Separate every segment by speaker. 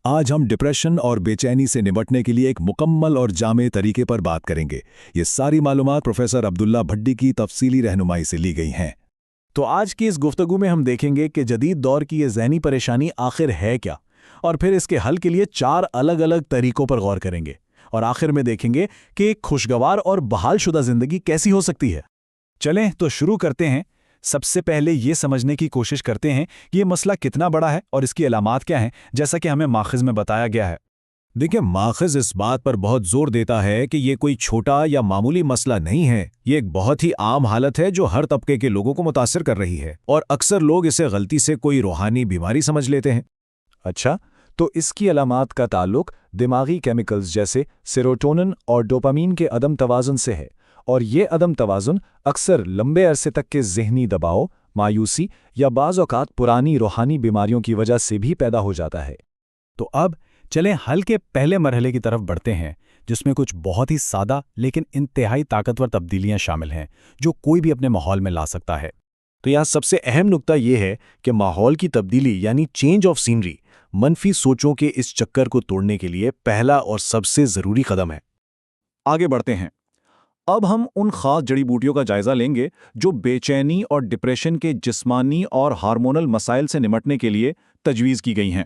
Speaker 1: आज हम डिप्रेशन और बेचैनी से निपटने के लिए एक मुकम्मल और जामे तरीके पर बात करेंगे। ये सारी मालूमात प्रोफेसर अब्दुल्ला भट्टी की तफसीली रहनुमाई से ली गई हैं।
Speaker 2: तो आज की इस गुफ्तगू में हम देखेंगे कि जदीद दौर की ये ज़हनी परेशानी आखिर है क्या, और फिर इसके हल के लिए 4 अलग अलग तरीकों पर गौर करेंगे, और आखिर में देखेंगे कि एक खुशगवार और बहालशुदा ज़िंदगी कैसी हो सकती है।
Speaker 3: चलें तो शुरू करते हैं। सबसे पहले ये समझने की कोशिश करते हैं कि ये मसला कितना बड़ा है और इसकी अलामात क्या हैं, जैसा कि हमें माखिज़ में बताया गया है।
Speaker 1: देखिए, माखिज़ इस बात पर बहुत जोर देता है कि ये कोई छोटा या मामूली मसला नहीं है। ये एक बहुत ही आम हालत है जो हर तबके के लोगों को मुतासिर कर रही है, और अक्सर लोग इसे गलती से कोई रूहानी बीमारी समझ लेते हैं।
Speaker 2: अच्छा, तो इसकी अलामात का ताल्लुक दिमागी केमिकल्स जैसे सेरोटोनिन और डोपामीन के अदम तवाज़ुन से है, और ये अदम तवाज़ुन अक्सर लंबे अरसे तक के ज़हनी दबाव, मायूसी या बाज़ औक़ात पुरानी रूहानी बीमारियों की वजह से भी पैदा हो जाता है।
Speaker 3: तो अब चलें हल के पहले मरहले की तरफ बढ़ते हैं, जिसमें कुछ बहुत ही सादा लेकिन इंतहाई ताकतवर तब्दीलियां शामिल हैं जो कोई भी अपने माहौल में ला सकता है।
Speaker 2: तो यहाँ सबसे अहम नुक्ता ये है कि माहौल की तब्दीली यानी चेंज ऑफ सीनरी मनफी सोचों के इस चक्कर को तोड़ने के लिए पहला और सबसे ज़रूरी कदम है।
Speaker 3: आगे बढ़ते हैं। अब हम उन खास जड़ी बूटियों का जायजा लेंगे जो बेचैनी और डिप्रेशन के जिस्मानी और हार्मोनल मसाइल से निपटने के लिए तजवीज़ की गई हैं।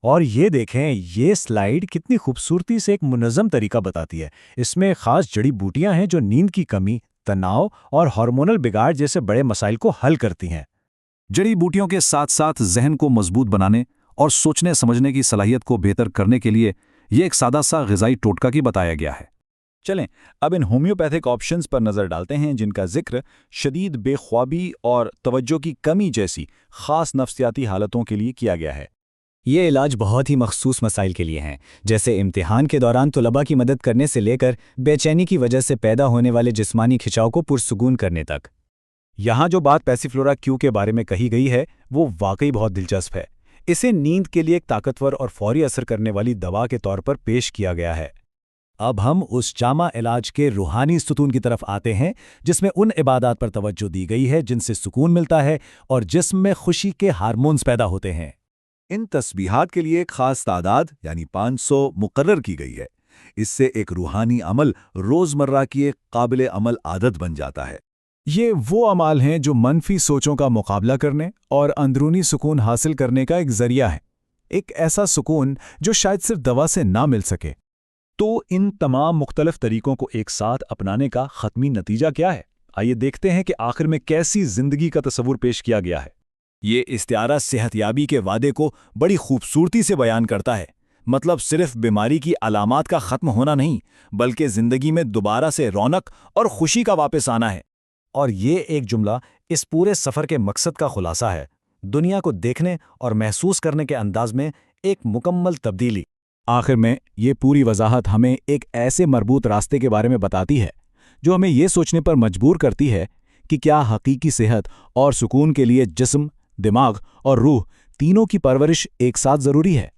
Speaker 2: और ये देखें, ये स्लाइड कितनी खूबसूरती से एक मुनज़्ज़म तरीका बताती है। इसमें खास जड़ी बूटियां हैं जो नींद की कमी, तनाव और हार्मोनल बिगाड़ जैसे बड़े मसाइल को हल करती हैं।
Speaker 3: जड़ी बूटियों के साथ साथ जहन को मजबूत बनाने और सोचने समझने की सलाहियत को बेहतर करने के लिए ये एक सादा सा ग़िज़ाई टोटका की बताया गया है। चलें अब इन होम्योपैथिक ऑप्शंस पर नज़र डालते हैं जिनका जिक्र शदीद बेख्वाबी और तवज्जो की कमी जैसी ख़ास नफ्सियाती हालतों के लिए किया गया है।
Speaker 4: ये इलाज बहुत ही मखसूस मसाइल के लिए हैं, जैसे इम्तिहान के दौरान तलबा की मदद करने से लेकर बेचैनी की वजह से पैदा होने वाले जिस्मानी खिंचाव को पुरसुकून करने तक।
Speaker 3: यहाँ जो बात पैसिफ्लोरा क्यू के बारे में कही गई है वो वाकई बहुत दिलचस्प है। इसे नींद के लिए एक ताकतवर और फौरी असर करने वाली दवा के तौर पर पेश किया गया है।
Speaker 1: अब हम उस जामा इलाज के रूहानी सुकून की तरफ आते हैं, जिसमें उन इबादत पर तवज्जो दी गई है जिनसे सुकून मिलता है और जिस्म में खुशी के हार्मोन्स पैदा होते हैं। इन तस्बीहात के लिए एक खास तादाद यानी 500 मुकर्रर की गई है। इससे एक रूहानी अमल रोज़मर्रा की एक काबिल अमल आदत बन जाता है।
Speaker 3: ये वो अमाल हैं जो मनफी सोचों का मुकाबला करने और अंदरूनी सुकून हासिल करने का एक जरिया है, एक ऐसा सुकून जो शायद सिर्फ दवा से ना मिल सके। तो इन तमाम मुख्तलिफ तरीकों को एक साथ अपनाने का ख़त्मी नतीजा क्या है? आइए देखते हैं कि आखिर में कैसी ज़िंदगी का तस्वुर पेश किया गया है।
Speaker 1: ये इस्तिआरा सेहतयाबी के वादे को बड़ी खूबसूरती से बयान करता है। मतलब सिर्फ बीमारी की अलामात का ख़त्म होना नहीं, बल्कि ज़िंदगी में दोबारा से रौनक और खुशी का वापस आना है।
Speaker 2: और ये एक जुमला इस पूरे सफ़र के मकसद का खुलासा है, दुनिया को देखने और महसूस करने के अंदाज में एक मुकम्मल तब्दीली।
Speaker 3: आखिर में ये पूरी वजाहत हमें एक ऐसे मरबूत रास्ते के बारे में बताती है जो हमें ये सोचने पर मजबूर करती है कि क्या हकीकी सेहत और सुकून के लिए जिस्म, दिमाग और रूह तीनों की परवरिश एक साथ ज़रूरी है।